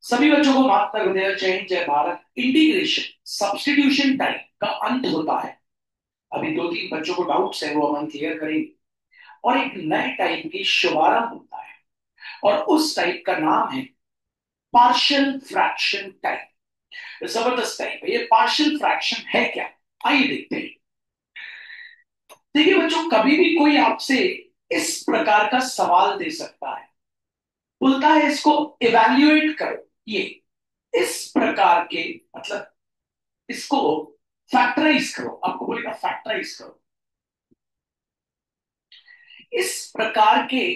सभी बच्चों को माता हृदय जय हिंद जय भारत। इंटीग्रेशन सब्स्टिट्यूशन टाइप का अंत होता है। अभी दो तीन बच्चों को डाउट्स है, वो हम क्लियर करेंगे। और एक नए टाइप की शुभारंभ होता है, और उस टाइप का नाम है पार्शियल फ्रैक्शन टाइप। जबरदस्त टाइप है ये। पार्शियल फ्रैक्शन है क्या, आइए देखते हैं। देखिए बच्चों, कभी भी कोई आपसे इस प्रकार का सवाल दे सकता है, बोलता है इसको इवैल्यूएट करो। ये इस प्रकार के मतलब इसको फैक्टराइज करो, आपको बोलेगा फैक्टराइज करो। इस प्रकार के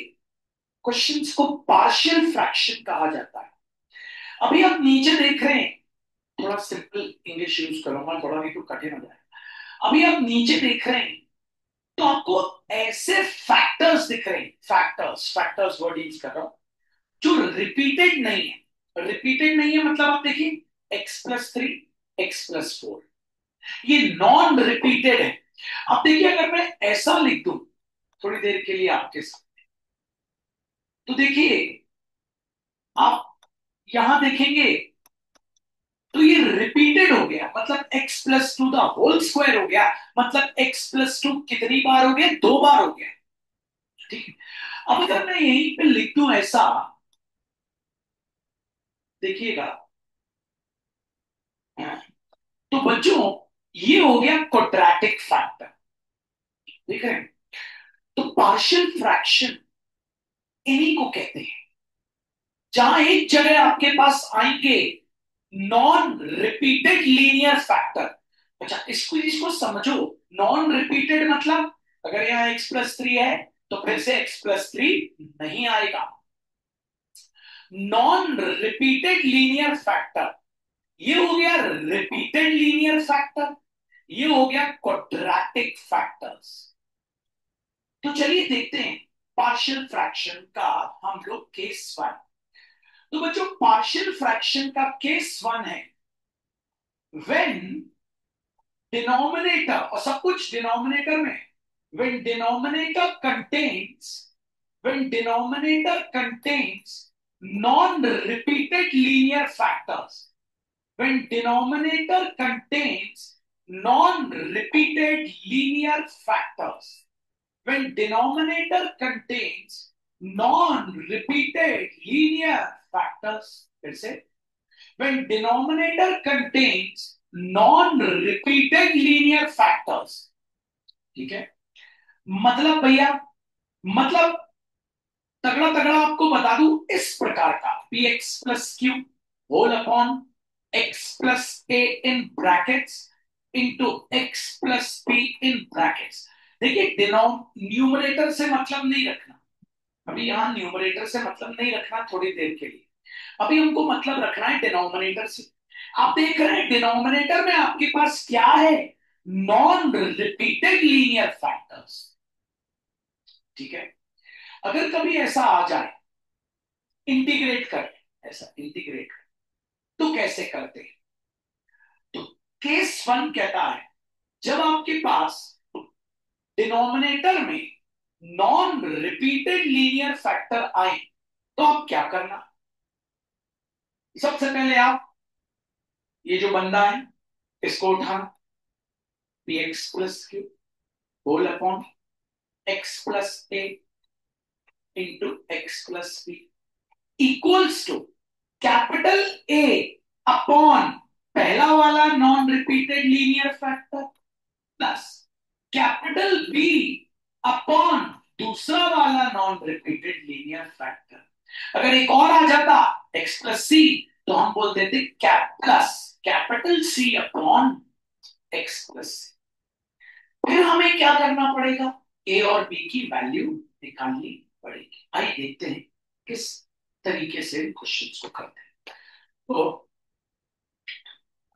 क्वेश्चंस को पार्शियल फ्रैक्शन कहा जाता है। अभी आप नीचे देख रहे हैं, थोड़ा सिंपल इंग्लिश यूज करूंगा, थोड़ा नहीं तो कठिन हो जाएगा। अभी आप नीचे देख रहे हैं तो आपको ऐसे फैक्टर्स दिख रहे हैं। फैक्टर्स फैक्टर्स वर्ड यूज कर रहा हूं, जो रिपीटेड नहीं है। रिपीटेड नहीं है मतलब आप देखिए x+3 x+4, ये नॉन रिपीटेड है। अब देखिए, अगर मैं ऐसा लिख दूं थोड़ी देर के लिए आपके साथ, तो देखिए आप यहां देखेंगे तो ये रिपीटेड हो गया, मतलब x+2 द होल स्क्वायर हो गया। मतलब x+2 कितनी बार हो गया, दो बार हो गया। ठीक है। अब अगर मैं यहीं पे लिख दूं ऐसा, देखिएगा, तो बच्चों ये हो गया क्वाड्रेटिक फैक्टर। देख रहे हैं? तो पार्शियल फ्रैक्शन इन्हीं को कहते हैं, जहां एक जगह आपके पास आएंगे नॉन रिपीटेड लीनियर फैक्टर। अच्छा, इसको इसको समझो। नॉन रिपीटेड मतलब अगर यहाँ x+3 है तो फिर से x+3 नहीं आएगा। नॉन रिपीटेड लीनियर फैक्टर, ये हो गया रिपीटेड लीनियर फैक्टर, ये हो गया क्वाड्रेटिक फैक्टर्स। तो चलिए देखते हैं पार्शियल फ्रैक्शन का हम लोग केस वन। तो बच्चों, पार्शियल फ्रैक्शन का केस वन है व्हेन डिनोमिनेटर, और सब कुछ डिनोमिनेटर में, when denominator contains when denominator contains non-repeated linear factors, when denominator contains non-repeated linear factors, when denominator contains non-repeated linear factors, फिर से, when denominator contains non-repeated linear factors। ठीक है। मतलब भैया, मतलब तगड़ा तगड़ा आपको बता दूं, इस प्रकार का px+q whole upon x+a in brackets into x+p in brackets. देखिए, न्यूमरेटर से मतलब नहीं रखना, अभी यहां न्यूमरेटर से मतलब नहीं रखना थोड़ी देर के लिए। अभी हमको मतलब रखना है डिनोमिनेटर से। आप देख रहे हैं डिनोमिनेटर में आपके पास क्या है, नॉन रिपीटेड लीनियर फैक्टर्स। ठीक है। अगर कभी ऐसा आ जाए, इंटीग्रेट कर, ऐसा इंटीग्रेट कर, तो कैसे करते हैं? तो केस वन कहता है, जब आपके पास डिनोमिनेटर में नॉन रिपीटेड लीनियर फैक्टर आए, तो आप क्या करना? सबसे पहले आप ये जो बंदा है इसको उठाना, px+q whole upon x+a into x+b equals to capital A upon पहला वाला non repeated linear factor plus capital B upon दूसरा वाला नॉन रिपीटेड लीनियर फैक्टर। अगर एक और आ जाता x+c, तो हम बोल देते cap plus capital C upon x+c। फिर हमें क्या करना पड़ेगा, ए और बी की वैल्यू निकालनी पड़ेगी। आइए देखते हैं किस तरीके से क्वेश्चंस को करते हैं। तो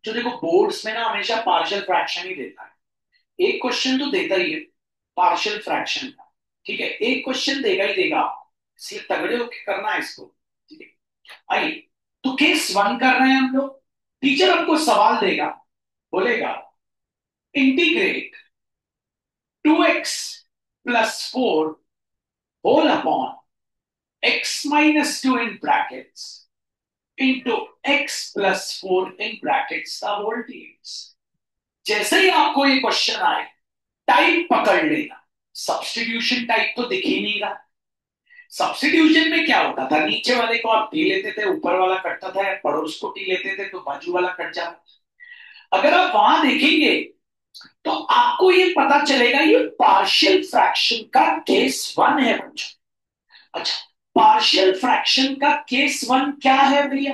जो देखो, बोर्ड्स में ना हमेशा पार्शियल फ्रैक्शन ही देता है। एक क्वेश्चन तो देता ही है पार्शियल फ्रैक्शन का। ठीक है, एक क्वेश्चन देगा ही देगा, इसलिए तगड़े होकर करना है इसको। ठीक है। आइए, तो केस वन कर रहे हैं हम लोग। टीचर हमको सवाल देगा, बोलेगा integrate 2x+4 whole upon x-2 in brackets into X plus 4 in brackets का होल डीएक्स। जैसे ही आपको ये क्वेश्चन आए, टाइप पकड़ लेना। सब्स्टिट्यूशन टाइप तो दिख ही नहीं रहा। सब्स्टिट्यूशन में क्या होता था, नीचे वाले को आप टी लेते थे, ऊपर वाला कटता था, या पड़ोस को टी लेते थे तो बाजू वाला कट जाता। अगर आप वहां देखेंगे तो आपको ये पता चलेगा ये पार्शियल फ्रैक्शन का केस वन है बच्चों। अच्छा, पार्शियल फ्रैक्शन का केस वन क्या है भैया?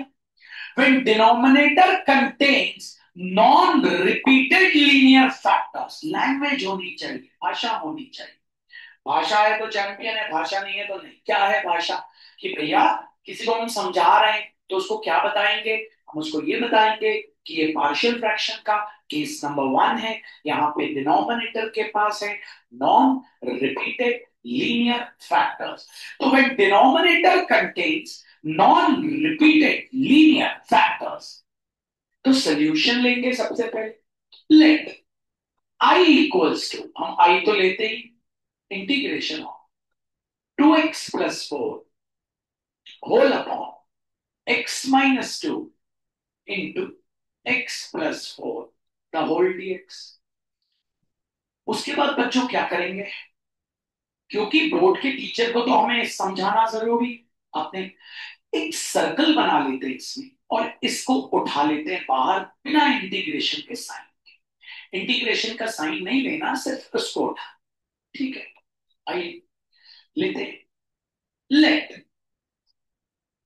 When denominator contains non repeated linear factors. Language होनी चाहिए, भाषा होनी चाहिए। भाषा है तो चैंपियन है, भाषा नहीं है तो नहीं। क्या है भाषा? कि भैया किसी को हम समझा रहे हैं तो उसको क्या बताएंगे? हम उसको ये बताएंगे कि ये पार्शियल फ्रैक्शन का केस नंबर वन है। यहाँ पे डिनोमिनेटर के पास है नॉन रिपीटेड लीनियर फैक्टर्स। तो when denominator contains non repeated linear factors, तो सोल्यूशन लेंगे सबसे पहले। लेट आई इक्वल्स टू, हम आई तो लेते ही, integration of 2x plus 4 whole upon x minus 2 into x plus 4 the whole dx। उसके बाद बच्चों क्या करेंगे? क्योंकि बोर्ड के टीचर को तो हमें समझाना जरूरी, आपने एक सर्कल बना लेते हैं इसमें और इसको उठा लेते हैं बाहर बिना इंटीग्रेशन के साइन। इंटीग्रेशन का साइन नहीं लेना, सिर्फ उसको उठा। ठीक है, आइए लेते हैं। Let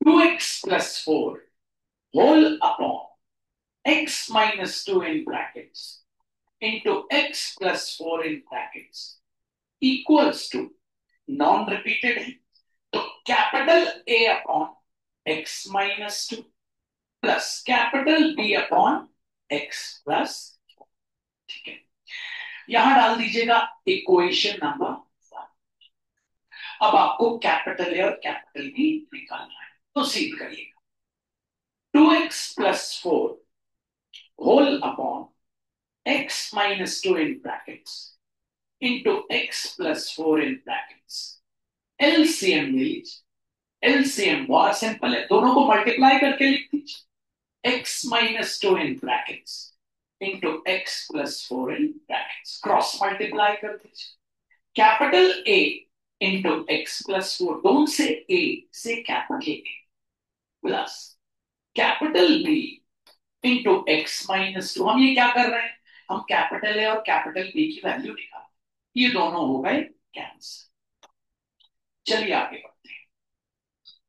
2x plus 4 whole upon x minus 2 in brackets into x plus 4 in brackets equals to, non-repeated है तो capital A upon x minus 2 plus capital B upon x plus. ठीक है, यहां डाल दीजिएगा इक्वेशन नंबर 1। अब आपको कैपिटल A और कैपिटल B निकालना है, तो सीध करिएगा। 2x plus 4 whole upon x minus 2 in brackets into x plus 4 in brackets। LCM ले लीजिए। एलसीएम बहुत सिंपल है, दोनों को मल्टीप्लाई करके लिख दीजिए। x minus 2 in brackets into X plus 4 in brackets, cross multiply कर दीजिए। Capital A into X plus 4, don't say A, से capital A, plus capital B into x minus 2। हम ये क्या कर रहे हैं? हम कैपिटल A और कैपिटल B की वैल्यू निकाल, ये दोनों हो गए कैंसिल। चलिए आगे बढ़ते हैं।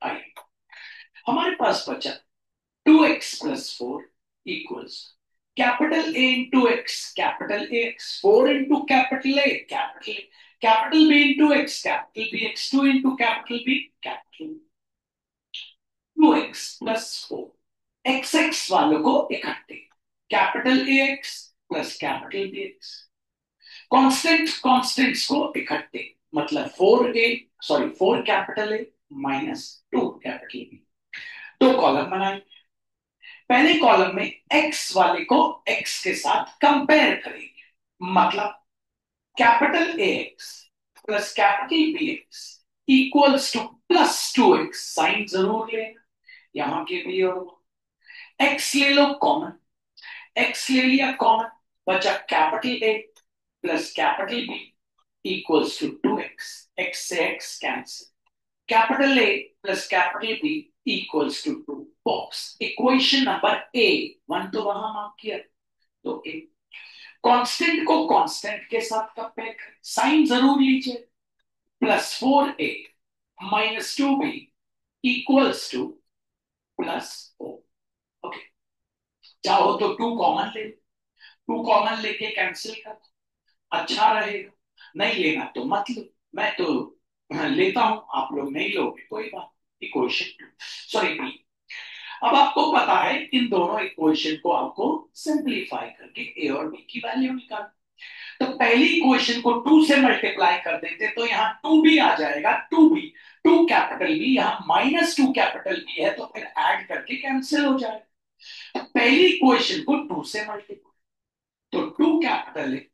आइए, हमारे पास बचा 2x plus 4 equals capital A into x, capital AX, 4 into capital A, capital B into x, capital B, x2 into capital B, capital 2x plus 4, xx वालों को इकट्ठे, capital AX plus capital BX, constants को इकट्ठे, मतलब 4 capital A minus 2 capital B। दो column बनाए, पहले column में x वाले को x के साथ कंपेयर करेंगे, मतलब capital AX plus capital BX equals to plus 2x। Sign जरूर लेना, यहां के भी और x ले लो कॉमन, x ले लिया कॉमन, बचा capital A plus capital B equals to 2x। x से x cancel, capital A plus capital B equals to 2 box. Equation number A 1 तो वहां मार्क किया, तो A कांस्टेंट को कांस्टेंट के साथ कंपेयर करें, साइन जरूर लीजिए। Plus 4A minus 2B equals to plus 4। Okay, चाहो तो 2 कॉमन ले, 2 कॉमन लेके कैंसिल कर, अच्छा रहेगा। नहीं लेना तो मत लो, मैं तो लेता हूं, आप लोग नहीं लोगे कोई बात। Equation sorry B. अब आपको पता है इन दोनों इक्वेशन को आपको सिंपलीफाई करके ए और बी की वैल्यू निकाल, तो पहली इक्वेशन को 2 से मल्टीप्लाई कर देते तो यहाँ 2b आ जाएगा। 2b, 2 कैपिटल बी, यहाँ माइनस 2 कैपिटल बी है तो फिर ऐड करके कैंसिल हो जाएगा। तो पहली इक्वेशन को 2 से मल्टीप्लाई, तो 2 capital A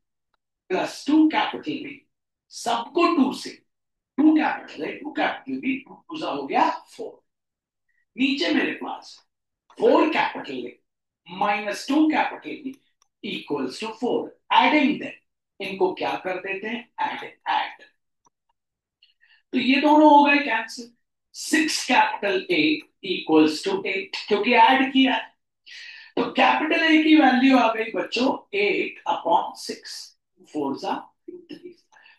plus 2 capital B, सबको 2 से, 2 कैपिटल ए 2 कैपिटल बी, 2 हो गया 4। नीचे मेरे पास 4 capital A minus 2 capital B equals to 4, adding them, इनको क्या कर देते हैं, ऐड। तो ये दोनों हो गए cancel. 6 capital A equals to 8, क्योंकि ऐड किया है। तो कैपिटल ए की वैल्यू आ गई बच्चों 8/6, 4 जा 3।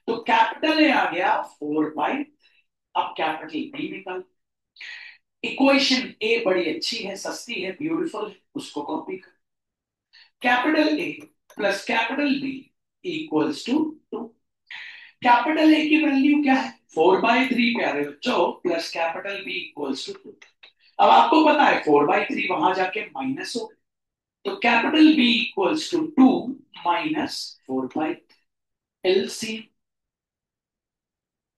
तो कैपिटल ए आ गया 4/। अब कैपिटल बी निकाल। इक्वेशन ए बड़ी अच्छी है, सस्ती है, ब्यूटीफुल है, उसको कॉपी कर। Capital A plus capital B equals to 2। Capital A की वैल्यू क्या है, 4/3 प्यारे बच्चों, plus capital B equals to 2। अब आपको पता है 4/3 वहां जाके माइनस हो गया, तो capital B equals to 2 minus 4/3 LCM.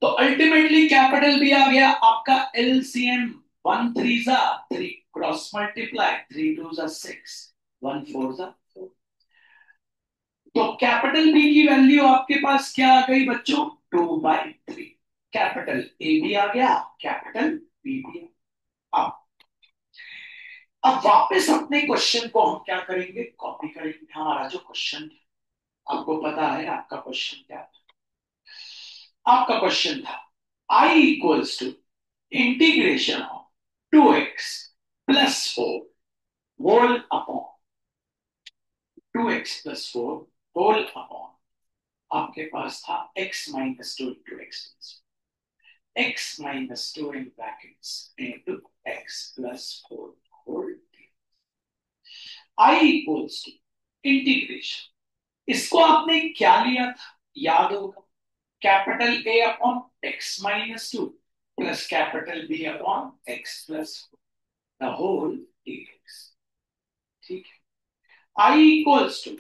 तो अल्टीमेटली कैपिटल बी आ गया आपका एलसीएम, 1 3 जा 3, क्रॉस मल्टीप्लाई, 3 2 जा 6, 1 4 जा 4। तो कैपिटल बी की वैल्यू आपके पास क्या आ गई बच्चों, 2/3। कैपिटल ए भी आ गया, कैपिटल बी भी आ गया। अब वापस अपने क्वेश्चन को हम क्या करेंगे, कॉपी करेंगे। हमारा जो क्वेश्चन था, आपको पता है आपका क्वेश्चन क्या था। आपका क्वेश्चन था I equals to integration of 2x plus 4 whole upon 2x plus 4 whole upon, आपके पास था x minus 2 into x minus 2 in brackets into x plus 4 whole. I equals to integration, इसको आपने क्या लिया था याद होगा, capital A upon X minus 2 plus capital B upon X plus the whole dx. ठीक है। I इक्वल्स टू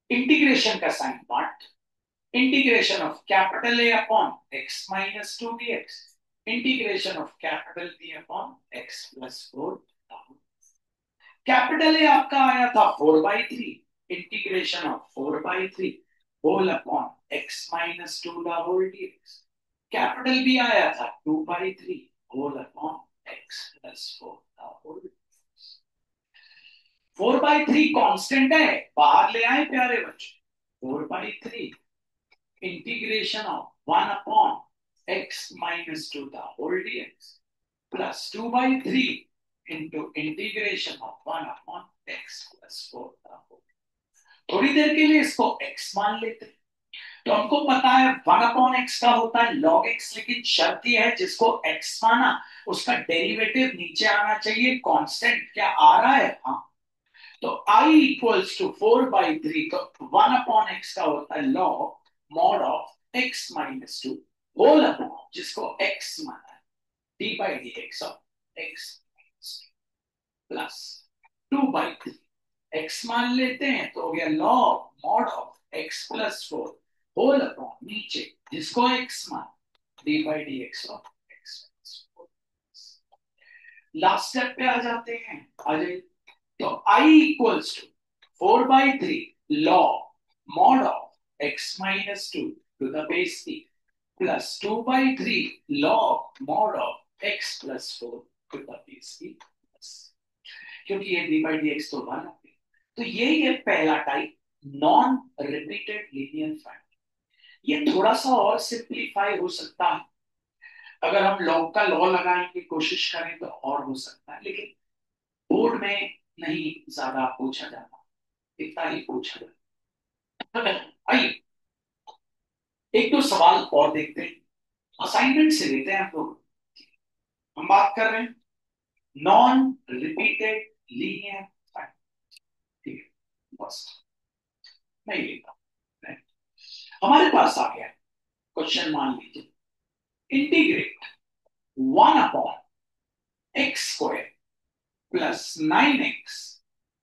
इंटीग्रेशन का sign part, integration of capital A upon X minus 2 dx, integration of capital B upon X plus 4। Capital A आपका आया था 4/3, integration of 4/3 whole upon x minus 2 the whole dx। Capital B आया था 2/3 whole upon x plus 4 the whole dx। 4/3 constant है, बाहर ले आए प्यारे बच्चे। 4/3 integration of 1 upon x minus 2 the whole dx plus 2/3 into integration of 1 upon x plus 4 का हो। थोड़ी देर के लिए इसको x मान लेते हैं। तो हमको पता है 1 अपॉन x का होता है log x, लेकिन शर्त यह है जिसको x माना उसका डेरिवेटिव नीचे आना चाहिए कांस्टेंट। क्या आ रहा है, हाँ। तो I इक्वल्स टू 4/3, तो 1 अपॉन x का होता है log mod of x minus 2 whole upon, जिसको x माना है, d/dx of x plus 2/3 x मान लेते हैं तो हो गया log mod of x plus 4 whole upon नीचे जिसको x मान d/dx of x plus 4। Last step पे आ जाते हैं, आ जाइए। तो I equals to 4/3 log mod of x minus 2 to the base e plus 2/3 log mod of x plus 4 to the base e, क्योंकि ये d/dx तो 1 है। तो यही है पहला type, non repeated linear factor. ये थोड़ा सा और सिंप्लीफाई हो सकता है, अगर हम लॉग का लॉ लगाने की कोशिश करें तो और हो सकता है, लेकिन बोर्ड में नहीं ज्यादा पूछा जाता, इतना ही पूछा जाता। आइए एक दो सवाल और देखते हैं, असाइनमेंट से लेते हैं हम लोग। हम बात कर रहे हैं नॉन रिपीटेड लीनियर फैक्टर। ठीक है, बस नहीं लेता। हमारे पास आ गया क्वेश्चन, मान लीजिए integrate 1 upon X square plus 9x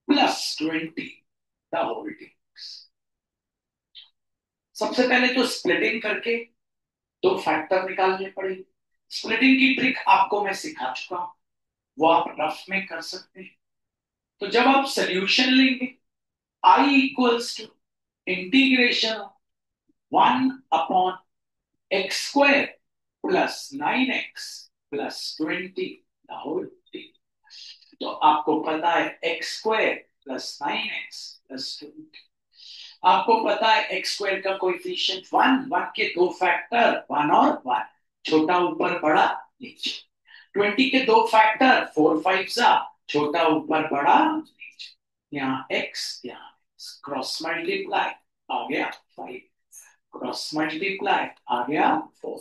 plus 20 the whole dx. सबसे पहले तो स्प्लिटिंग करके दो फैक्टर निकालने पड़ेंगे। स्प्लिटिंग की ट्रिक आपको मैं सिखा चुका हूं, वो आप रफ में कर सकते हैं। तो जब आप सोल्यूशन लेंगे I equals to integration 1 upon X square plus 9x plus 20 the whole dx. तो आपको पता है x square plus 9x plus 20। आपको पता है एक्स स्क्वायर का कोएफिशिएंट 1, 1 के दो फैक्टर 1 और 1, छोटा ऊपर बड़ा नीचे। 20 के दो फैक्टर 4 5 सा, छोटा ऊपर बड़ा नीचे। यहाँ x, यहाँ क्रॉस मल्टीप्लाई आ गया 5, क्रॉस मल्टीप्लाई आ गया 4।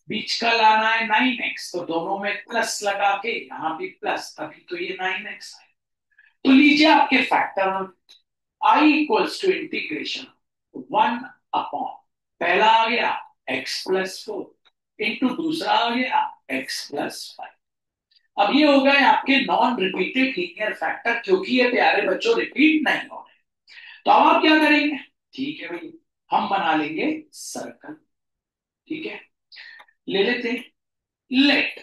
बीच का लाना है 9x, तो दोनों में प्लस लगा के यहाँ भी प्लस, तभी तो ये 9x है। तो लीजिए आपके factor I equals to integration 1 upon पहला आ गया x प्लस 4 इंटू दूसरा आ गया x प्लस 5। अब ये हो गए आपके नॉन रिपीटेड लीनियर फैक्टर, क्योंकि ये प्यारे बच्चों रिपीट नहीं हो रहे। तो अब आप क्या करेंगे? ठीक है भाई, हम बना लेंगे सर्कल। ठीक है, ले लेते हैं। लेट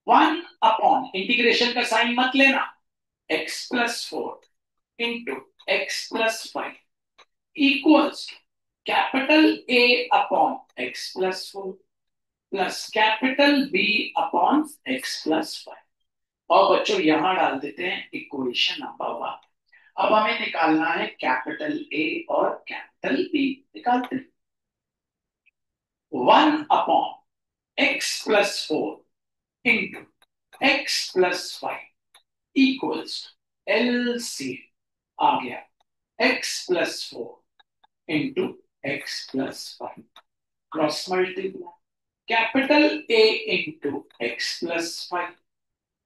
1 अपॉन इंटीग्रेशन का साइन मत लेना, x plus 4 into X plus 5 equals capital A upon x plus 4 plus capital B upon x plus 5। और बच्चों यहां डाल देते हैं इक्वेशन नंबर 1। अब हमें निकालना है कैपिटल A और कैपिटल B। निकालते हैं। 1 upon x plus 4 into X plus 5 equals LCM आ गया x plus 4 into X plus 5, cross multiply capital A into X plus 5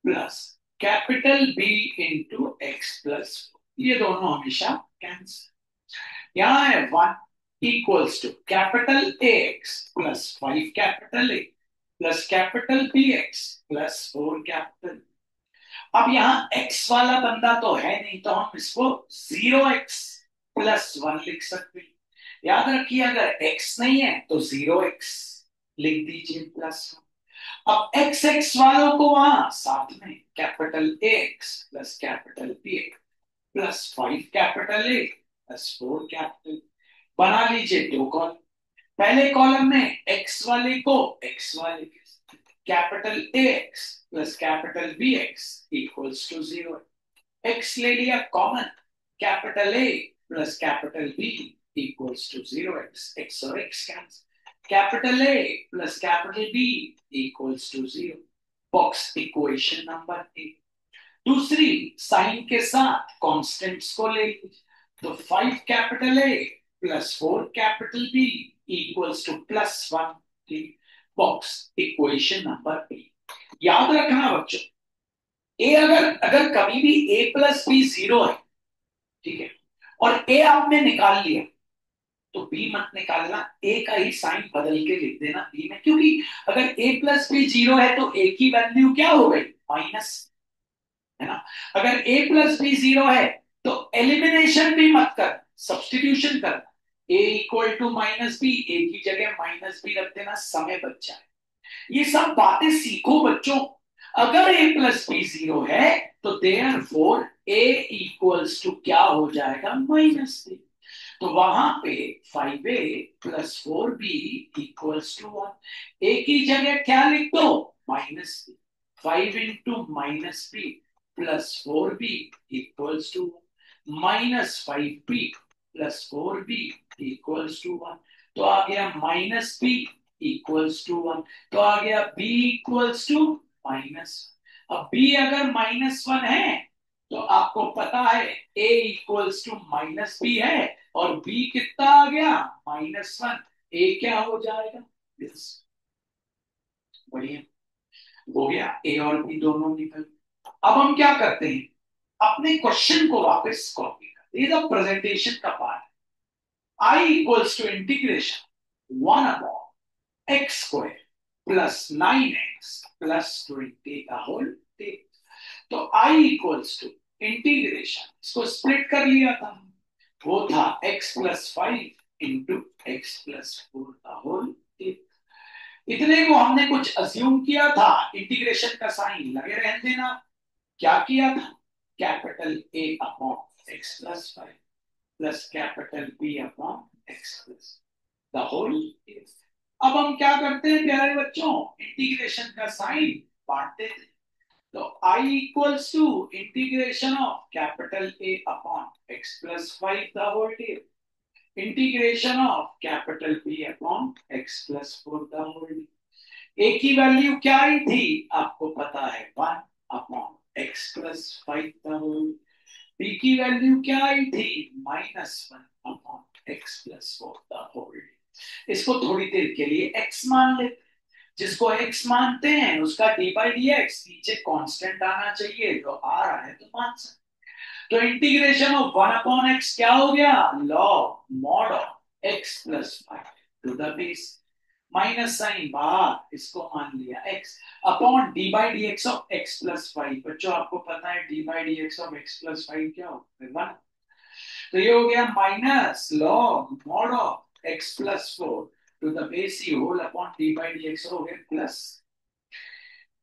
plus capital B into X plus 4। ये दोनों हमेशा कैंसिल। यहां है 1 equals to capital AX plus 5 capital A plus capital BX plus 4 capital. अब यहाँ x वाला बंदा तो है नहीं, तो हम इसको 0x प्लस 1 लिख सकते हैं। याद रखिए, अगर x नहीं है तो 0x लिख दीजिए प्लस 1। अब x x वालों को वहां साथ में capital AX plus capital BX plus 5 capital A plus 4 capital बना लीजिए दो कॉलम। पहले कॉलम में x वाले को x वाले के capital AX plus capital BX equals to 0। x ले लिया common, capital A plus capital B equals to 0x, x और x cancel. Capital A plus capital B equals to 0। Box equation number 1। दूसरी sign के साथ constants को ले लीजिए, तो 5 capital A plus 4 capital B equals to plus 1। Box equation number 3। याद रखना बच्चों, ए अगर अगर कभी भी a प्लस बी 0 है, ठीक है, और a आपने निकाल लिया, तो b मत निकालना, a का ही साइन बदल के लिख देना b में, क्योंकि अगर a प्लस बी 0 है तो a की वैल्यू क्या हो गई? माइनस, है ना। अगर a प्लस बी 0 है तो एलिमिनेशन भी मत कर, सब्सटीट्यूशन कर। a equal to minus B, a की जगह माइनस बी रख देना, समय बच जाए। ये सब बातें सीखो बच्चों। अगर a प्लस बी 0 है तो देयरफॉर a इक्वल्स टू क्या हो जाएगा? Minus B. तो वहां पे 5a plus 4b equals to 1। a की जगह क्या लिख दो? Minus B. 5 into minus B plus 4b equals to 1, minus 5b plus 4b equals to 1। तो आ गया माइनस b इक्वल्स टू 1। तो आ गया b इक्वल्स टू माइनस। अब b अगर -1 है तो आपको पता है a equals to minus B है, और b कितना आ गया? -1। a क्या हो जाएगा? यस, बढ़िया हो गया, a और b दोनों निकल। अब हम क्या करते हैं, अपने क्वेश्चन को वापस कॉपी करते हैं। ये प्रेजेंटेशन का पार्ट है। I equals to integration 1 upon X square plus 9x plus 20 का होल। तो I इक्वल्स टू इंटीग्रेशन, इसको स्प्लिट कर लिया था, वो था x plus 5 into X plus 4 का होल। इतने को हमने कुछ अज्यूम किया था, इंटीग्रेशन का साइन लगे रहने देना। क्या किया था? Capital A upon X plus 5 plus capital B upon X plus the whole. अब हम क्या करते हैं प्यारे बच्चों? इंटीग्रेशन का साइन बांट देते हैं। तो I equals to integration of capital A upon x plus 5 the whole d integration of capital B upon x plus 4 the whole d. A की वैल्यू क्या आई थी आपको पता है 1 upon x plus 5 the whole. B की value क्या आई थी -1 upon x plus 4 the whole. इसको थोड़ी देर के लिए x मान लेते, जिसको x मानते हैं उसका d बाई डी एक्स नीचे कांस्टेंट आना चाहिए, जो आ रहा है तो मान सकते। तो इंटीग्रेशन ऑफ 1 अपॉन एक्स क्या हो गया, log mod of x plus 5 to the base, minus sign बाहर, इसको मान लिया x upon D by D X of x plus 5। बच्चों आपको पता है D by D X of x plus 5 क्या होता है 1। तो ये हो गया minus log mod of x plus 4 to the base E whole upon D by D X हो गया प्लस।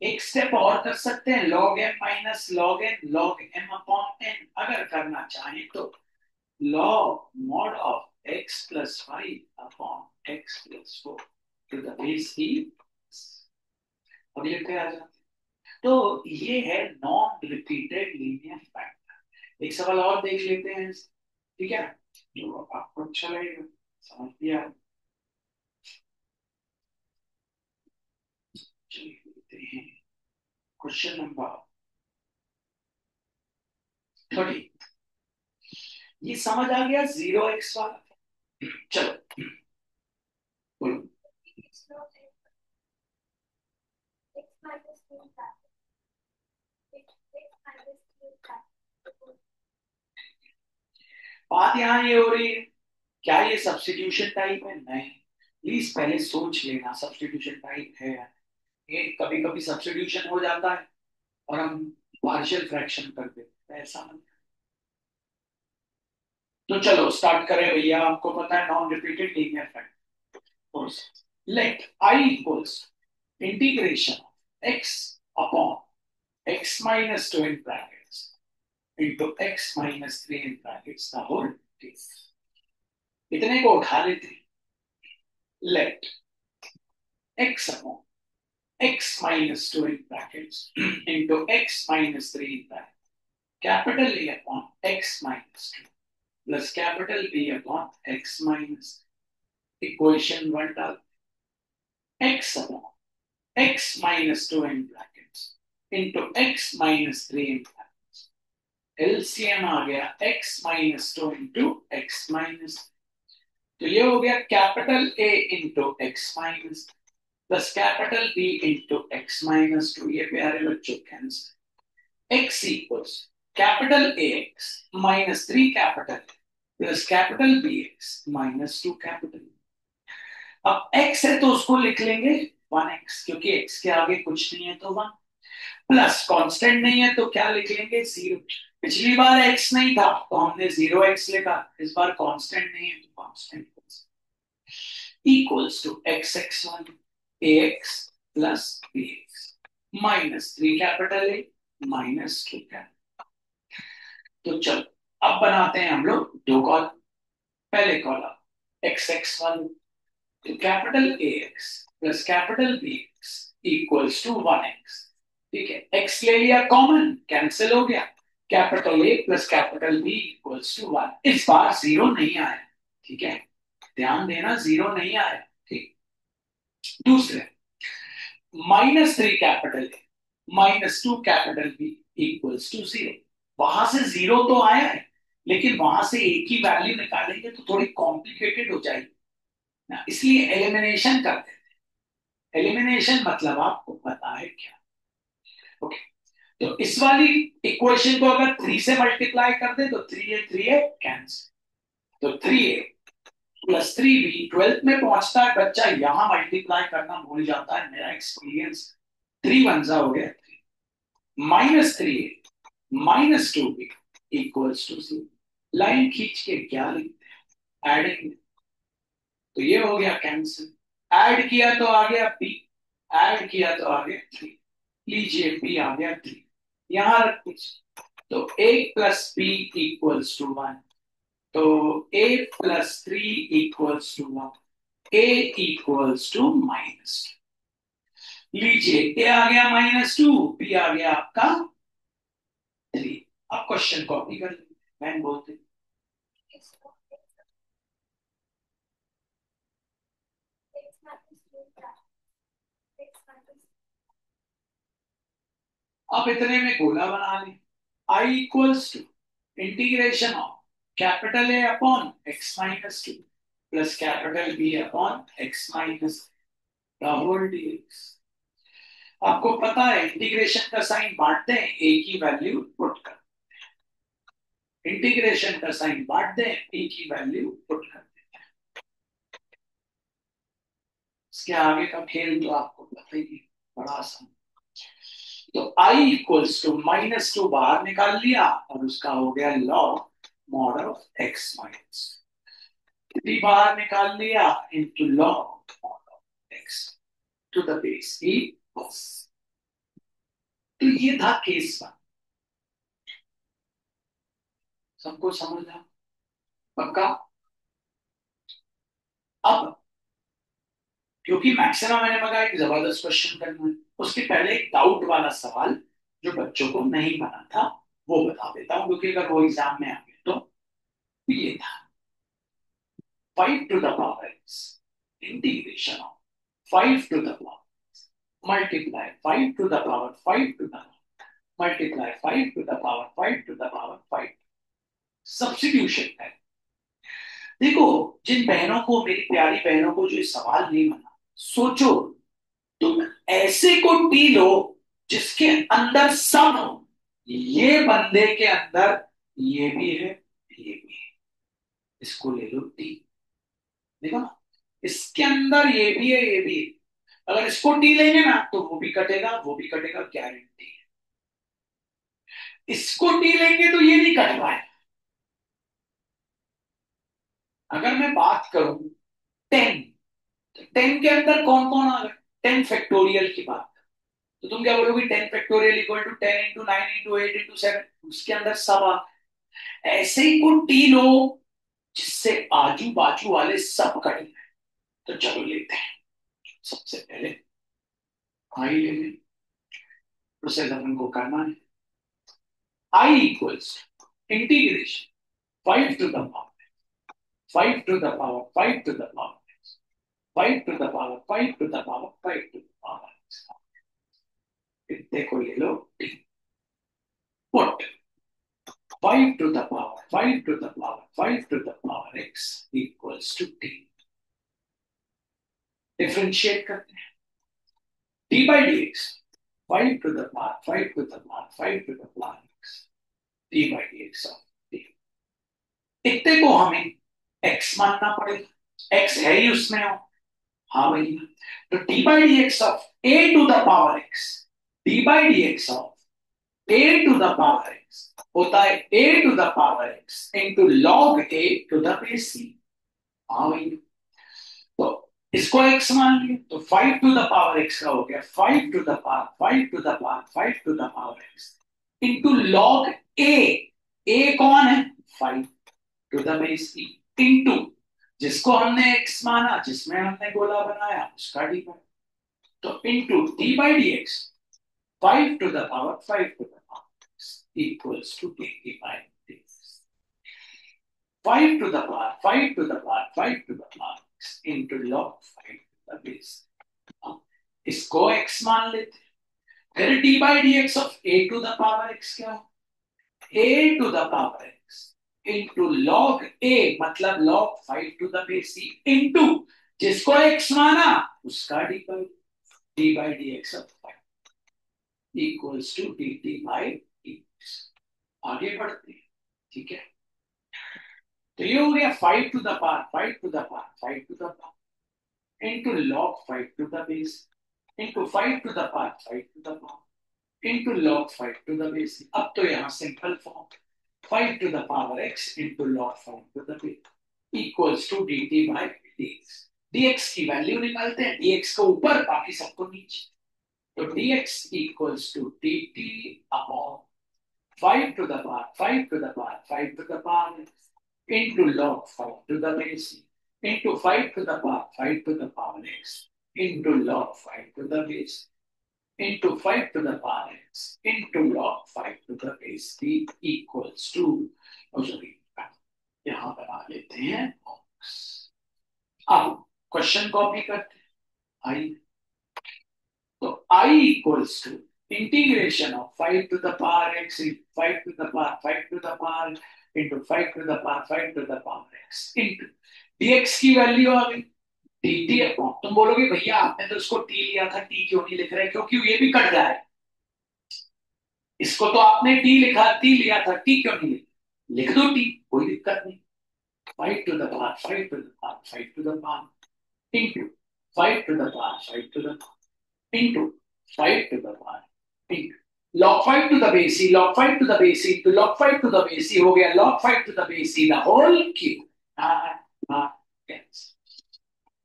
एक स्टेप और कर सकते हैं, log m minus log n log m upon n, अगर करना चाहें तो log mod of x plus 5 upon x plus 4 to the base e. अगले पे आ जाते हैं। तो ये है नॉन रिपीटेड लीनियर फैक्टर। एक सवाल और देख लेते हैं, ठीक है, जो आपको अच्छा लगेगा, समझ लिया। चलिए देखते हैं क्वेश्चन नंबर 30। ये समझ आ गया 0x वाला, चलो बोलो। बात यहां ये हो रही है, क्या ये सब्स्टिट्यूशन टाइप है, नहीं। प्लीज पहले सोच लेना सब्स्टिट्यूशन टाइप है। ये कभी कभी सब्स्टिट्यूशन हो जाता है और हम पार्शियल फ्रैक्शन कर देते हैं, ऐसा नहीं। तो चलो स्टार्ट करें भैया, आपको पता है non repeated linear factor. Let I equals integration x upon x minus 2 in brackets into x minus 3 in brackets the whole case. इतने को उठा लेते हैं, let x upon x minus 2 in brackets into x minus 3 in brackets, capital A upon x minus 2 plus capital B upon x minus, equation 1 डाल, x upon x minus 2 in brackets into x minus 3 in brackets, LCM आ गया x minus 2 into x minus, तो ये हो गया capital A into x minus plus capital B into x minus 2, ये प्यारे बच्चों cancel. x equals capital AX minus 3 capital plus capital BX minus 2 capital. अब x है तो उसको लिख लेंगे 1x, क्योंकि x के आगे कुछ नहीं है तो 1, प्लस कांस्टेंट नहीं है तो क्या लिख लेंगे 0। पिछली बार x नहीं था तो हमने 0x लिखा, इस बार कांस्टेंट नहीं है तो constant equals to x(x1) ax plus bx minus 3 capital A minus 2 capital. तो चलो अब बनाते हैं हम लोग दो कॉलम। पहले कॉलम x(x1) तो capital AX plus capital BX equals to 1x, ठीक है, x ले लिया कॉमन, कैंसिल हो गया, capital A plus capital B equals to 1। इस बार जीरो नहीं आया, ठीक है, ध्यान देना जीरो नहीं आया, ठीक। दूसरे -3 capital A -2 capital B equals to 0। वहां से जीरो तो आया है, लेकिन वहां से एक ही वैल्यू निकालेंगे तो थोड़ी कॉम्प्लिकेटेड हो जाएगी ना, इसलिए एलिमिनेशन करते हैं। एलिमिनेशन मतलब आपको पता है क्या, ओके। तो इस वाली इक्वेशन को अगर 3 से मल्टीप्लाई कर दे तो 3a कैंसिल, तो 3a प्लस 3b 12th में पहुंचता है बच्चा, यहां मल्टीप्लाई करना भूल जाता है, मेरा एक्सपीरियंस। 3 वन जा हो गया 3 -3 -2b इक्वल्स टू 0। लाइन खींच के क्या लिखते हैं, एडिंग, तो ये हो गया कैंसिल। ऐड किया तो आ गया b, ऐड किया तो आ गया 3, लीजिए b आ गया 3, यहां रख दीजिए, तो a plus B equals to 1, तो a plus 3 equals to 1, a equals to -2। लीजिए ए आ गया -2, बी आ गया आपका 3। अब क्वेश्चन कॉपी कर लीजिए, मैंने बोलते अब इतने में गोला बना ले। I equals to integration of capital A upon x-2 plus capital B upon x-, the whole dx. आपको पता है इंटीग्रेशन का साइन बांटते हैं, ए की वैल्यू पुट कर, इंटीग्रेशन का साइन बांटते हैं, ए की वैल्यू पुट कर। इसके आगे का खेल तो आपको पता ही है, बड़ा आसान। तो i इक्वल्स टू -2 बाहर निकाल लिया और उसका हो गया लॉग मॉड ऑफ x-, 3 बाहर निकाल लिया into log mod of x to the base e plus. तो ये था केस 1। सबको समझ आ पक्का? अब क्योंकि मैक्सिमम मैंने मगा एक जबरदस्त क्वेश्चन करना है, उसके पहले एक डाउट वाला सवाल जो बच्चों को नहीं बना था वो बता देता हूं, क्योंकि अगर वो एग्जाम में आ गए तो ये था 5 to the power x integration of 5 to the power multiply 5 to the power 5 to the multiply 5 to the power 5 to the power 5। Substitution है। देखो, जिन बहनों को, मेरी प्यारी बहनों को जो ये सवाल नहीं बना, सोचो तुम ऐसे को टी लो जिसके अंदर सब हो। ये बंदे के अंदर ये भी है, ये भी है, इसको ले लो टी। देखो ना, इसके अंदर ये भी है, ये भी है। अगर इसको टी लेंगे ना तो वो भी कटेगा, वो भी कटेगा, गारंटी है। इसको टी लेंगे तो ये नहीं कट पाए। अगर मैं बात करूं 10, तो 10 के अंदर कौन कौन आ गए? 10 फैक्टोरियल की बात, तो तुम क्या बोलोगे? 10 factorial equal to 10 into 9 into 8 into 7, उसके अंदर सब आ। ऐसे ही को टी लो जिससे आजू बाजू वाले सब कट जाए। तो चलो लेते हैं, सबसे पहले आई ले लें, प्रोसेस अपन को करना है। I equals integration 5 to the power 5 to the power 5 to the power 5 to the power 5 to the power 5 to the power. इतने को ले लो, put 5 to the power 5 to the power 5 to the power x equals to t। Differentiate करते हैं, d by dx 5 to the power 5 to the power 5 to the power x d by dx of t। इतने को हमें x मानना पड़ेगा, x है ही उसमें हो। हाँ भैया, तो d by dx of a to the power x, d by dx of a to the power x होता है a to the power x into log a to the base c। हाँ भैया, तो इसको x मान लिया, तो 5 to the power x का हो गया 5 to the power 5 to the power 5 to the power x into log a कौन है? 5 to the base e into जिसको हमने x माना, जिसमें हमने गोला बनाया उसका डी बाई, तो into d by D x 5 to the power 5 to the power x equals to d by D x 5 to the power 5 to the power 5 to the power x into log 5 to the base। इसको x मान लेते, फिर d by dx of a to the power x क्या हो? a to the power x into log a मतलब log 5 to the base c into जिसको x माना उसका d by dx of 5 equals to dt by dx। आगे बढ़ते हैं, ठीक है। तो ये हो गया 5 to the power 5 to the power 5 to the power into log 5 to the base into 5 to the power 5 to the power into log 5 to the base. अब तो यहाँ simple form 5 to the power x into log 5 to the base equals to D T by D X. dx की वैल्यू निकालते हैं, dx को ऊपर बाकी सबको नीचे, तो dx equals to D T upon 5 to the power 5 to the power 5 to the power into log 5 to the base into 5 to the power 5 to the power x into log 5 to the base into 5 to the power x into log 5 to the base b equals to, sorry, यहां बना लेते हैं box. अब question copy करते हैं। आई, तो I equals to integration of 5 to the power x into 5 to the power 5 to the power into 5 to the power 5 to the power x into dx की value आ गई dt। तुम बोलोगे भैया आपने तो इसको t लिया था, t क्यों नहीं लिख रहे? क्योंकि ये भी कट जाए। इसको तो आपने t लिखा, t लिया था, t क्यों नहीं लिख दो t, कोई दिक्कत नहीं। 5 to the power 5 to the power 5 to the power into 5 to the power 5 to the power into 5 to the power into log 5 to the base c, log 5 to the base c into log 5 to the base c हो गया log 5 to the base c the whole cube।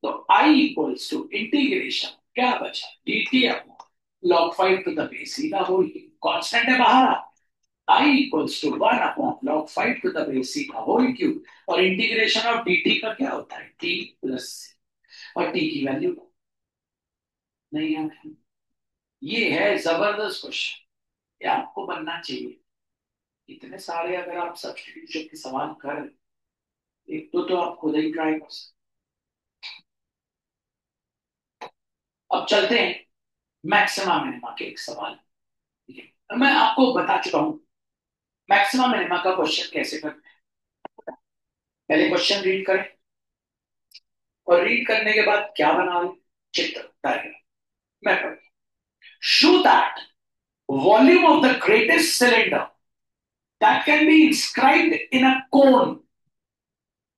तो I equals to integration क्या बचा dt upon log 5 to the base c the whole cube, constant है बाहर। I equals to 1 upon log 5 to the base c the whole cube, और integration of dt का क्या होता है t प्लस c, और t की वैल्यू नहीं है। ये है जबरदस्त क्वेश्चन, ये आपको बनना चाहिए। इतने सारे अगर आप सब्स्टिट्यूशन के सवाल कर, एक तो आप खुद ही ट्राई कर सकते। अब चलते हैं मैक्सिमा मिनिमा के एक सवाल। ठीक है, मैं आपको बता चुका हूं मैक्सिमा मिनिमा का क्वेश्चन कैसे करते हैं। पहले क्वेश्चन रीड करें, और रीड करने के बाद क्या बना लें, चित्र डायग्राम। मैं पढ़, show that volume of the greatest cylinder that can be inscribed in a cone,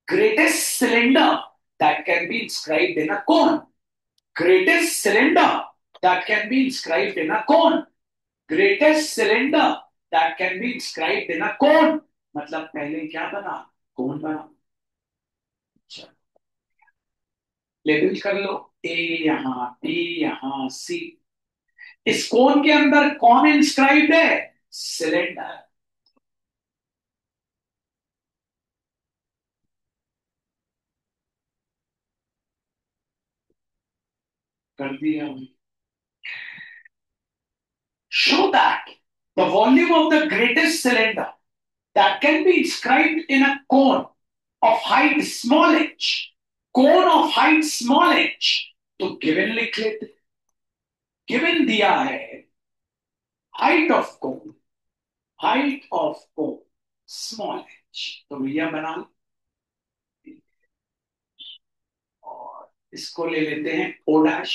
greatest cylinder that can be inscribed in a cone, greatest cylinder that can be inscribed in a cone, greatest cylinder that can be inscribed in a cone। मतलब पहले क्या बना, कौन बना। Label कर लो, ए यहां, B यहां, सी। इस कोन के अंदर कौन इंस्क्राइब्ड है, सिलेंडर। कर दिया। Show that the volume of the greatest cylinder that can be inscribed in a cone of height small h, cone of height small h, तो गिवन लिख लेते। गिवन दिया है height of cone, height of cone small h, तो भैया बना लो। और इसको ले लेते हैं o डैश,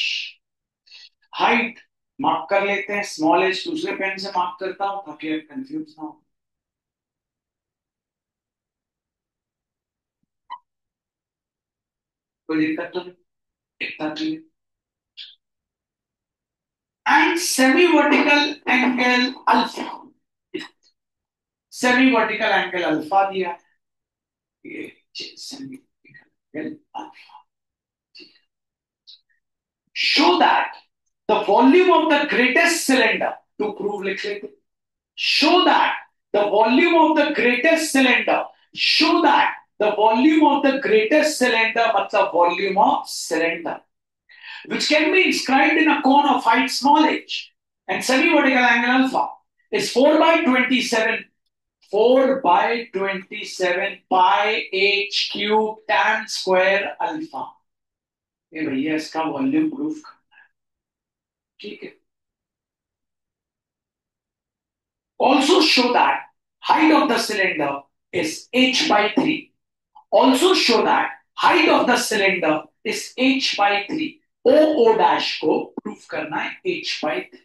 हाइट मार्क कर लेते हैं स्मॉल h, दूसरे पेन से मार्क करता हूं ताकि आप कंफ्यूज ना हो। कोई दिक्कत तो नहीं, इतना clear. And semi vertical angle alpha, semi vertical angle alpha दिया है, ये semi vertical angle alpha. Show that the volume of the greatest cylinder, to prove लिख लेते। Show that the volume of the greatest cylinder, show that the volume of the greatest cylinder मतलब volume of cylinder which can be inscribed in a cone of height small h and semi-vertical angle alpha is 4 by 27, 4 by 27 pi h cube tan square alpha। ये भैया इसका volume proof करना है, ठीक है। Also show that height of the cylinder is h by 3, also show that height of the cylinder is h by 3, o dash को proof करना है h by 3।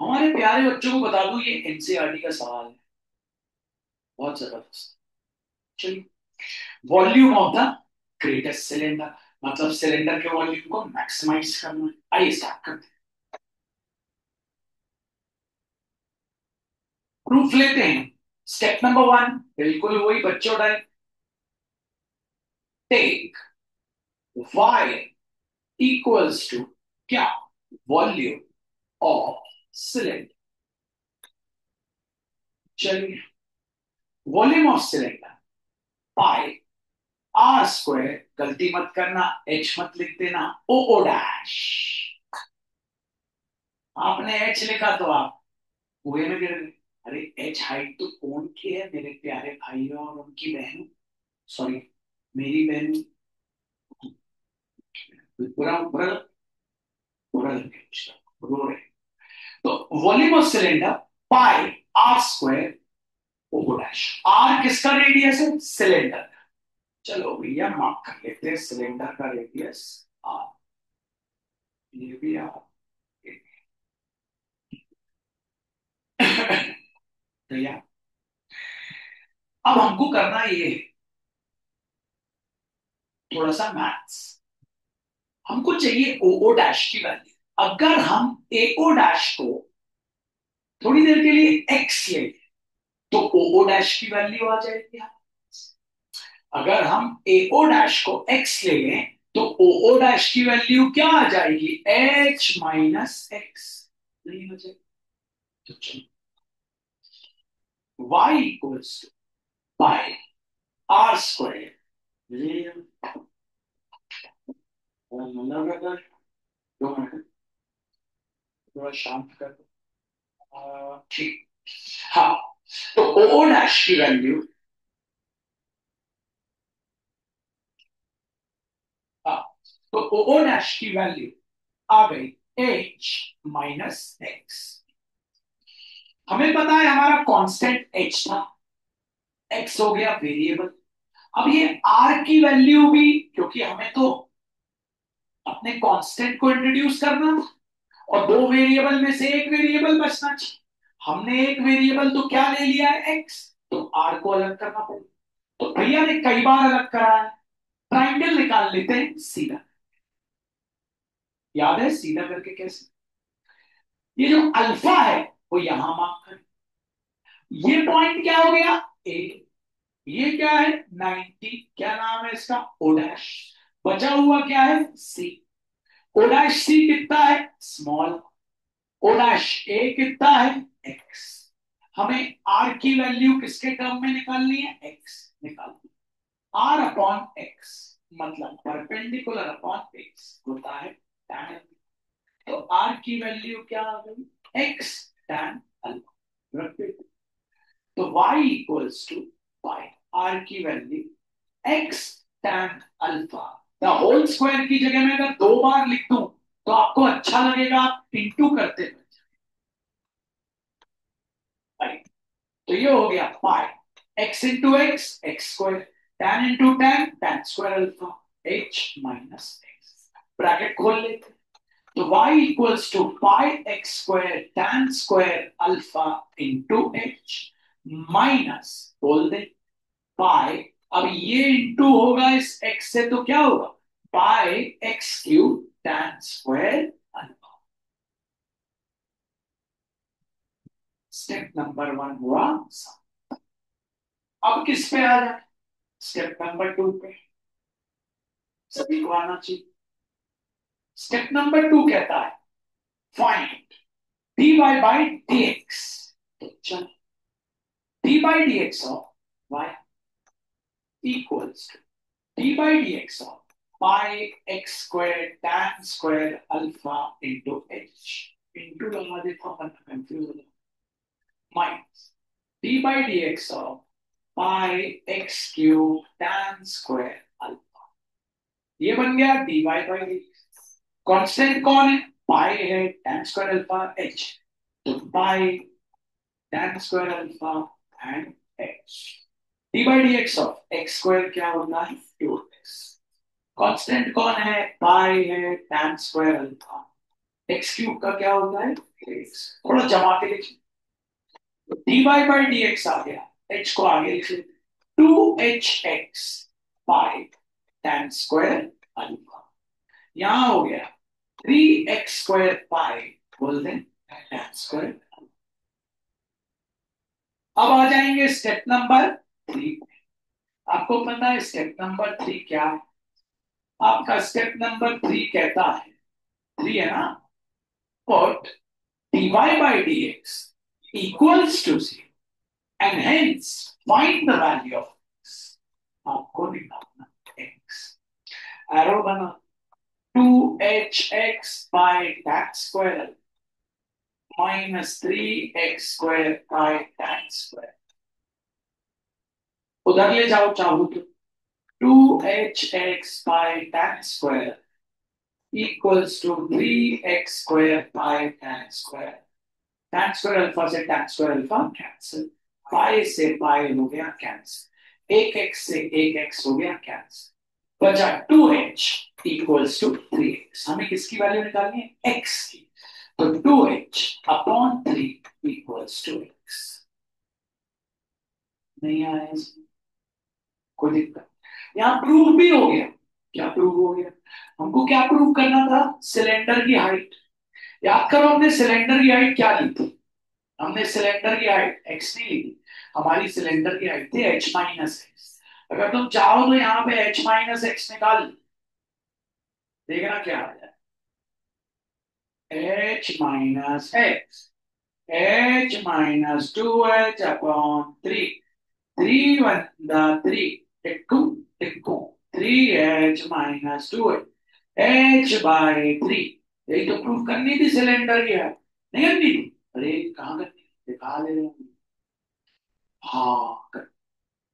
हमारे प्यारे बच्चों को बता दूं ये एनसीईआरटी का सवाल है, बहुत जबरदस्त। चलिए, volume of the greatest cylinder मतलब सिलेंडर के वॉल्यूम को मैक्सिमाइज करना है। आइए स्टार्ट करते हैं, प्रूफ लेते हैं। स्टेप नंबर 1 बिल्कुल वही बच्चों type, take y equals to क्या, वॉल्यूम ऑफ सिलेंडर। चलिए, volume of cylinder pi r square गलती मत करना, एच मत लिख देना, ओ ओ डैश। आपने एच लिखा तो आप कुएं में गिर गए। अरे एच हाइट तो कौन की है मेरे प्यारे भाइयों और उनकी बहनों, सॉरी मेरी बहन, पूरा पूरा पूरा लग गया कुछ रो रहे। तो volume of cylinder pi r square O dash. R किसका रेडियस है? सिलेंडर। चलो भैया मार्क कर लेते हैं सिलेंडर का रेडियस आर। ये भी आर। भैया अब हमको करना ये है थोड़ा सा मैथ्स। हमको चाहिए ओ ओ डैश की वैल्यू। अगर हम ए ओ डैश को थोड़ी देर के लिए एक्स ले तो ओ ओ डैश की वैल्यू आ जाएगी। अगर हम ए ओ डैश को एक्स ले लें तो ओ ओ डैश की वैल्यू क्या आ जाएगी? H minus x. नहीं हो जाएगी तो चलो y equals to pi r square. दो मिनट थोड़ा शांत कर दो। ठीक। हाँ, तो ओ ओ डैश की वैल्यू, हाँ, तो ओ ओ डैश की वैल्यू आ गई एच माइनस एक्स। हमें पता है हमारा कांस्टेंट एच था, एक्स हो गया वेरिएबल। अब ये आर की वैल्यू भी, क्योंकि हमें तो अपने कांस्टेंट को इंट्रोड्यूस करना था और दो वेरिएबल में से एक वेरिएबल बचना चाहिए। हमने एक वेरिएबल तो क्या ले लिया है? एक्स। तो आर को अलग करना पड़ेगा। तो भैया ने कई बार अलग करा है। ट्राइंगल निकाल लेते हैं सीधा। याद है सीधा करके कैसे? ये जो अल्फा है वो यहां मार्क कर। ये पॉइंट क्या हो गया? ए। ये क्या है? 90। क्या नाम है इसका? O dash. बचा हुआ क्या है? सी। ओ डैश सी कितना है? स्मॉल। ओ डैश ए कितना है? एक्स। हमें आर की वैल्यू किसके टर्म में निकालनी है? एक्स निकालनी। आर अपॉन एक्स मतलब परपेंडिकुलर अपॉन एक्स होता है tan। तो आर की वैल्यू क्या आ गई? X tan alpha. रख दो। तो y equals to pi r की value x tan alpha the whole square की जगह में अगर दो बार लिख दूं तो आपको अच्छा लगेगा, आप इंटू करते हुए। तो ये हो गया pi x into x x square, tan into tan tan square alpha h minus x. Bracket खोल लेते। तो y equals to pi x square tan square alpha into h minus, बोल दे पाई। अब ये इंटू होगा इस x से तो क्या होगा? Pi x cube tan square alpha. Step number 1 हुआ। अब किस पे आ जाए? स्टेप नंबर 2 पे। सभी को आना चाहिए। स्टेप नंबर 2 कहता है फाइंड dy बाई dx। तो चल dy by dx of y equals to d by dx of pi x square tan square alpha into h into लगा देता हूं वरना कंफ्यूज हो जाए। Minus d by dx of pi x cube tan square alpha। ये बन गया dy by dx। Constant कौन है? पाई है, tan square alpha h। तो पाई tan square alpha and h। d by dx of x square क्या होता है? 2x। कांस्टेंट कौन है? पाई है, tan square alpha. X cube का क्या होता है? एक्स। थोड़ा जमा के लिखिए। तो dy बाई dx आ गया, h को आगे लिख लेते। 2hx पाई tan स्क्वायर अल्फा। यहां हो गया 3x स्क्वायर पाई, बोल दें tan स्क्वायर। अब आ जाएंगे स्टेप नंबर 3। आपको पता है स्टेप नंबर 3 क्या है? आपका स्टेप नंबर 3 कहता है, 3 है ना, put dy by dx equals to 0 and hence find the value of x। आपको निकालना x। एरो बना, 2hx by tan square minus 3x² by tan square. उधर ले जाओ चाहो तो, 2hx by tan square equals to 3x² by tan square. tan square alpha से tan square alpha cancel, pi से पाई हो गया कैंसिल, एक एक्स से एक एक्स हो गया कैंसिल, बचा 2h इक्वल्स टू 3x। हमें किसकी वैल्यू निकालनी है? x की। तो 2h upon 3 equals to x। नहीं आया इसमें कोई दिक्कत? यहाँ प्रूव भी हो गया। क्या प्रूव हो गया? हमको क्या प्रूव करना था? सिलेंडर की हाइट। याद करो हमने सिलेंडर की हाइट क्या ली थी? हमने सिलेंडर की हाइट x नहीं ली थी, हमारी सिलेंडर की हाइट थी h-x। अगर तुम चाहो तो यहाँ पे h-x निकाल, देखना क्या आ जाए। h-x, h-2h/3, 3 Tikku Tikku, 3h-2h, h/3। यही तो प्रूफ करनी थी सिलेंडर की है, नहीं करनी थी? अरे कहाँ करनी थी? दिखा ले रहे हैं। हाँ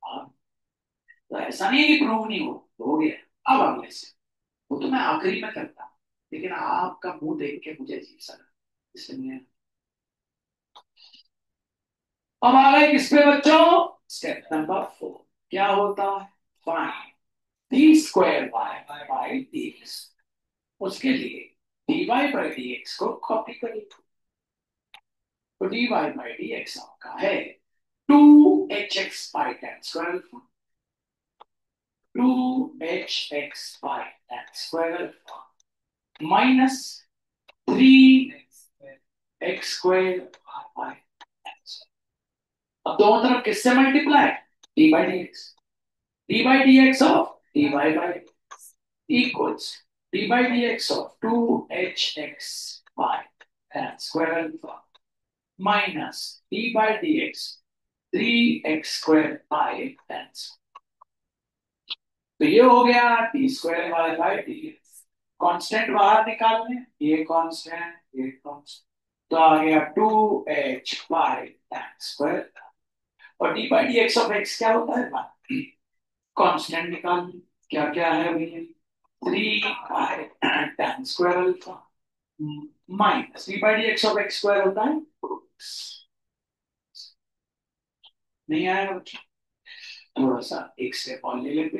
हाँ। तो ऐसा नहीं है कि प्रूव नहीं हो गया। अब अगले से, वो तो मैं आखिरी में करता, लेकिन आपका मुंह देख के मुझे अजीब सा लगा, इसलिए। अब आ गए किस पे बच्चों? Step number 4। क्या होता है? Find d² by dy। उसके लिए dy/dx को कॉपी करिए। तो dy/dx आपका है 2hx by tan square, 2hx/tan square minus 3x² by tan square. अब दोनों तरफ किससे multiply? d/dx, d/dx of dy/dx equals d/dx of 2hx by tan square alpha minus d/dx 3x² by tan square। तो ये हो गया d²y/dx। कांस्टेंट बाहर निकालने, ये कांस्टेंट ये कांस्टेंट, तो आ गया 2h बाय tan स्क्वायर। और d/dx ऑफ x क्या होता है? कांस्टेंट निकालने। क्या क्या है भैया? 3 tan square alpha minus d/dx of x square होता है। नहीं आया बच्चा? थोड़ा सा एक स्टेप और ले लेते।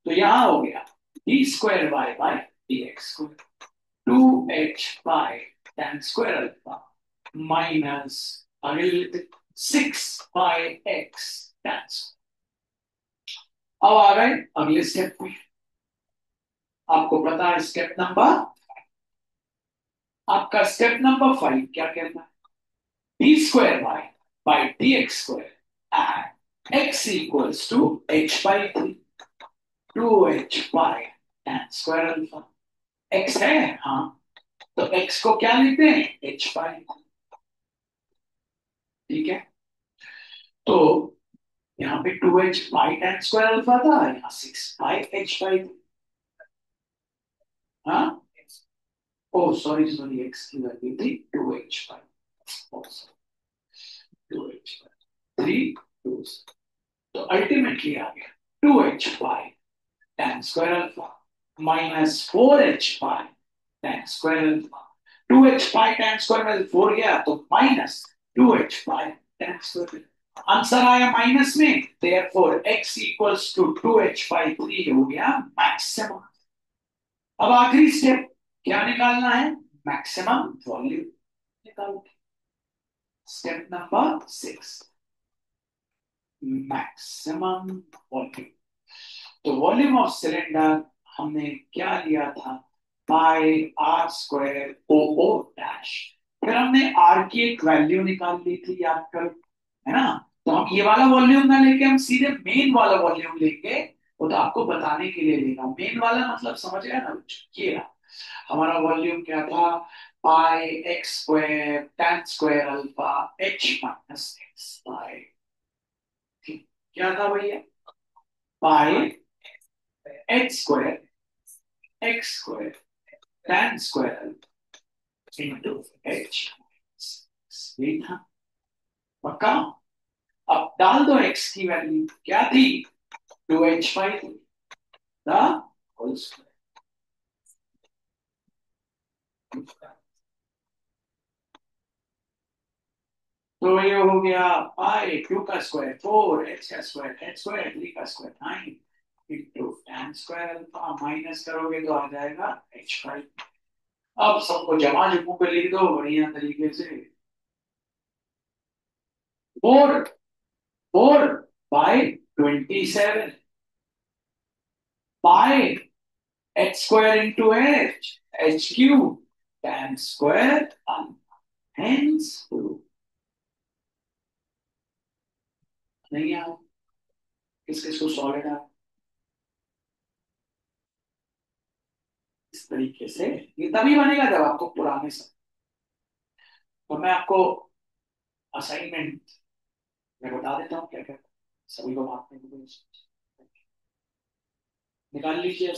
तो यहां हो गया d²y/dx, 2h tan square alpha minus, आगे ले लेते, 6x tan स्क्वायर। अब आ गए अगले स्टेप पे। आपको पता है स्टेप नंबर, आपका स्टेप नंबर 5 क्या कहता है? d²y/dx² and x equals to h/3, 2h by tan square alpha. x है, हाँ, तो x को क्या लिखते हैं? h/3। ठीक है, तो यहाँ पे 2h by tan square alpha था, यहाँ 6 by h/3। हाँ, ओ सॉरी सॉरी, x की वैल्यू थी 2h/3, 2h/3। तो अल्टीमेटली आ गया 2h by tan square alpha minus 4h by tan square alpha. 2h by tan square में 4 गया तो minus 2h by tan square. Answer आया माइनस में, therefore x equals to 2h/3 हो गया मैक्सिमम। अब आखिरी स्टेप क्या निकालना है? मैक्सिमम वॉल्यूम निकालो। Step number 6, maximum volume. तो वॉल्यूम ऑफ सिलेंडर हमने क्या लिया था? पाई r² ओ डैश। फिर हमने r की एक वैल्यू निकाल ली थी, याद करो, है ना? तो हम ये वाला वॉल्यूम ना लेके हम सीधे मेन वाला वॉल्यूम लेंगे। वो तो आपको बताने के लिए लेगा, मेन वाला मतलब समझ गया ना? ये रहा हमारा वॉल्यूम। क्या था? πx² tan square alpha h-x bye, क्या था भैया? Pi h square x square tan square into h, यही था पक्का। अब डाल दो एक्स की वैल्यू क्या थी, 2h/2 द होल स्क्वायर। तो ये हो गया पाई 2 का स्क्वायर 4, एच का स्क्वायर एच स्क्वायर, 3 का square 9 into tan square alpha, minus करोगे तो आ जाएगा h/। अब सबको जमा जुमू पे लिख दो बढ़िया तरीके से। 4 4 by 27 by H square into H cube tan square hence नहीं आया। किस किस को सॉलिड है इस तरीके से, ये तभी बनेगा जब आपको पुराने सब। तो मैं आपको असाइनमेंट मैं बता देता हूँ क्या क्या सभी को बांटने के लिए निकाल लीजिए।